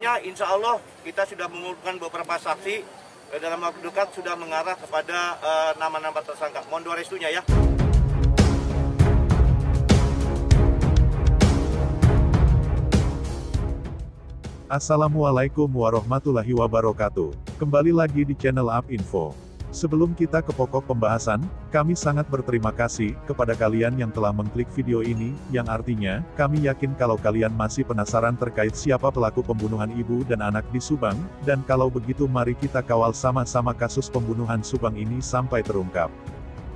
Ya, insya Allah kita sudah mengumpulkan beberapa saksi dalam waktu dekat sudah mengarah kepada nama-nama tersangka. Mohon doa restunya ya. Assalamualaikum warahmatullahi wabarakatuh. Kembali lagi di channel Up Info. Sebelum kita ke pokok pembahasan, kami sangat berterima kasih kepada kalian yang telah mengklik video ini, yang artinya, kami yakin kalau kalian masih penasaran terkait siapa pelaku pembunuhan ibu dan anak di Subang, dan kalau begitu mari kita kawal sama-sama kasus pembunuhan Subang ini sampai terungkap.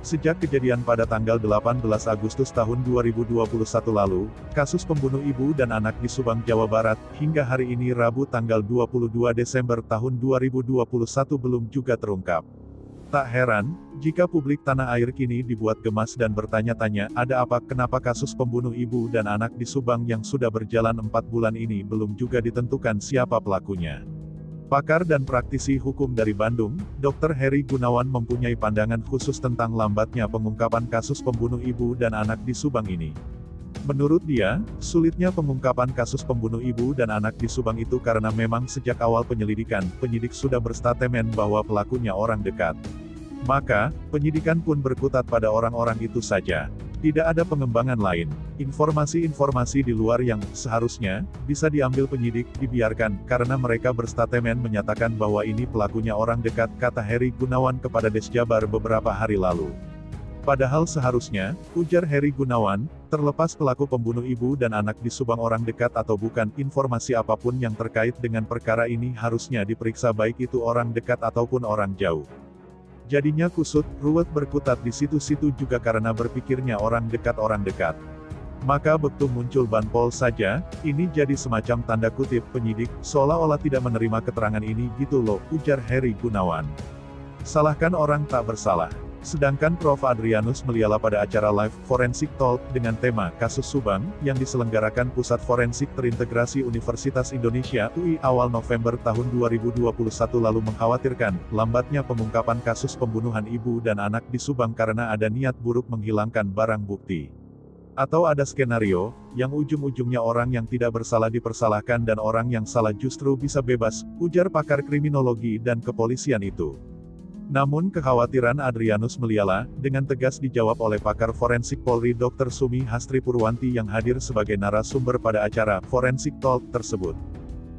Sejak kejadian pada tanggal 18 Agustus tahun 2021 lalu, kasus pembunuh ibu dan anak di Subang, Jawa Barat, hingga hari ini Rabu tanggal 22 Desember tahun 2021 belum juga terungkap. Tak heran, jika publik tanah air kini dibuat gemas dan bertanya-tanya, ada apa kenapa kasus pembunuh ibu dan anak di Subang yang sudah berjalan 4 bulan ini belum juga ditentukan siapa pelakunya. Pakar dan praktisi hukum dari Bandung, Dr. Heri Gunawan mempunyai pandangan khusus tentang lambatnya pengungkapan kasus pembunuh ibu dan anak di Subang ini. Menurut dia, sulitnya pengungkapan kasus pembunuh ibu dan anak di Subang itu karena memang sejak awal penyelidikan, penyidik sudah berstatemen bahwa pelakunya orang dekat. Maka, penyidikan pun berkutat pada orang-orang itu saja. Tidak ada pengembangan lain. Informasi-informasi di luar yang seharusnya bisa diambil penyidik dibiarkan karena mereka berstatemen menyatakan bahwa ini pelakunya orang dekat, kata Heri Gunawan kepada Des Jabar beberapa hari lalu. Padahal seharusnya, ujar Heri Gunawan, terlepas pelaku pembunuh ibu dan anak di Subang orang dekat atau bukan, informasi apapun yang terkait dengan perkara ini harusnya diperiksa baik itu orang dekat ataupun orang jauh. Jadinya kusut, ruwet berkutat di situ-situ juga karena berpikirnya orang dekat. Maka begitu muncul banpol saja, ini jadi semacam tanda kutip penyidik, seolah-olah tidak menerima keterangan ini gitu loh, ujar Heri Gunawan. Salahkan orang tak bersalah. Sedangkan Prof. Adrianus Meliala pada acara Live Forensic Talk dengan tema Kasus Subang, yang diselenggarakan Pusat Forensik Terintegrasi Universitas Indonesia (UI) awal November tahun 2021 lalu mengkhawatirkan, lambatnya pengungkapan kasus pembunuhan ibu dan anak di Subang karena ada niat buruk menghilangkan barang bukti. Atau ada skenario, yang ujung-ujungnya orang yang tidak bersalah dipersalahkan dan orang yang salah justru bisa bebas, ujar pakar kriminologi dan kepolisian itu. Namun kekhawatiran Adrianus Meliala, dengan tegas dijawab oleh pakar forensik Polri Dr. Sumi Hastri Purwanti yang hadir sebagai narasumber pada acara Forensic Talk tersebut.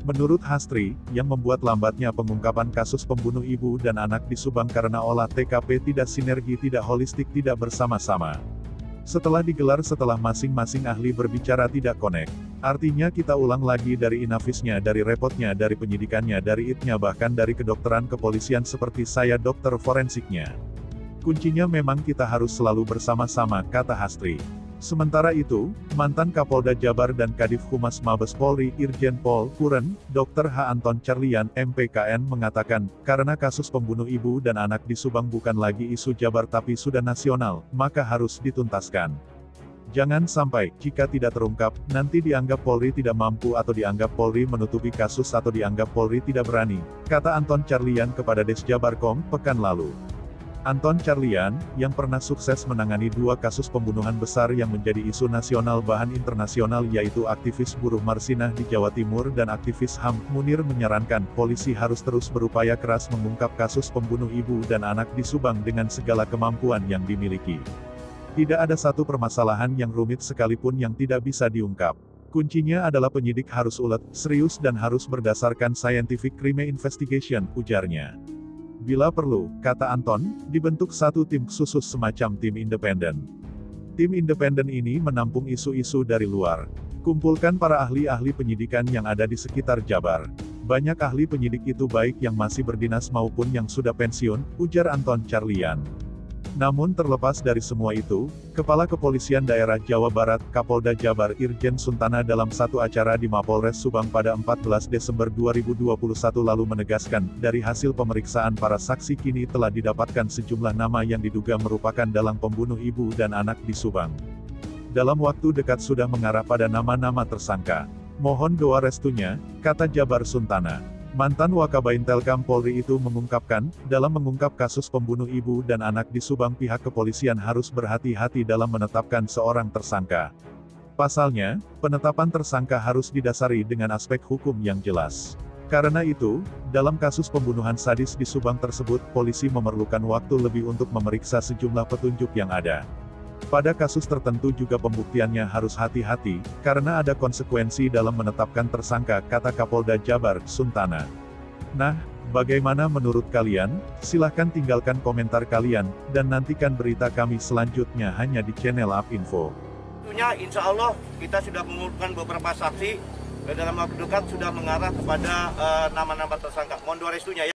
Menurut Hastri, yang membuat lambatnya pengungkapan kasus pembunuh ibu dan anak di Subang karena olah TKP tidak sinergi, tidak holistik, tidak bersama-sama. Setelah digelar setelah masing-masing ahli berbicara tidak connect. Artinya kita ulang lagi dari inafisnya, dari repotnya, dari penyidikannya, dari itnya, bahkan dari kedokteran kepolisian seperti saya dokter forensiknya. Kuncinya memang kita harus selalu bersama-sama, kata Hastri. Sementara itu, mantan Kapolda Jabar dan Kadif Humas Mabes Polri Irjen Pol Kuren, Dr. H. Anton Carlian, MPKN mengatakan, karena kasus pembunuh ibu dan anak di Subang bukan lagi isu Jabar tapi sudah nasional, maka harus dituntaskan. Jangan sampai, jika tidak terungkap, nanti dianggap Polri tidak mampu atau dianggap Polri menutupi kasus atau dianggap Polri tidak berani, kata Anton Carlian kepada Des Jabar.com, pekan lalu. Anton Carlian, yang pernah sukses menangani 2 kasus pembunuhan besar yang menjadi isu nasional bahan internasional yaitu aktivis buruh Marsinah di Jawa Timur dan aktivis HAM, Munir menyarankan, polisi harus terus berupaya keras mengungkap kasus pembunuh ibu dan anak di Subang dengan segala kemampuan yang dimiliki. Tidak ada satu permasalahan yang rumit sekalipun yang tidak bisa diungkap. Kuncinya adalah penyidik harus ulet, serius dan harus berdasarkan scientific crime investigation, ujarnya. Bila perlu, kata Anton, dibentuk satu tim khusus semacam tim independen. Tim independen ini menampung isu-isu dari luar. Kumpulkan para ahli-ahli penyidikan yang ada di sekitar Jabar. Banyak ahli penyidik itu baik yang masih berdinas maupun yang sudah pensiun, ujar Anton Carlian. Namun terlepas dari semua itu, Kepala Kepolisian Daerah Jawa Barat, Kapolda Jabar Irjen Suntana dalam satu acara di Mapolres Subang pada 14 Desember 2021 lalu menegaskan, dari hasil pemeriksaan para saksi kini telah didapatkan sejumlah nama yang diduga merupakan dalang pembunuh ibu dan anak di Subang. Dalam waktu dekat sudah mengarah pada nama-nama tersangka. Mohon doa restunya, kata Jabar Suntana. Mantan Wakabaintelkam Polri itu mengungkapkan, dalam mengungkap kasus pembunuh ibu dan anak di Subang pihak kepolisian harus berhati-hati dalam menetapkan seorang tersangka. Pasalnya, penetapan tersangka harus didasari dengan aspek hukum yang jelas. Karena itu, dalam kasus pembunuhan sadis di Subang tersebut, polisi memerlukan waktu lebih untuk memeriksa sejumlah petunjuk yang ada. Pada kasus tertentu juga pembuktiannya harus hati-hati, karena ada konsekuensi dalam menetapkan tersangka, kata Kapolda Jabar, Suntana. Nah, bagaimana menurut kalian? Silahkan tinggalkan komentar kalian, dan nantikan berita kami selanjutnya hanya di channel UpInfo. Tentunya insya Allah kita sudah mengumpulkan beberapa saksi dalam waktu dekat sudah mengarah kepada nama-nama tersangka. Mohon doa restunya ya.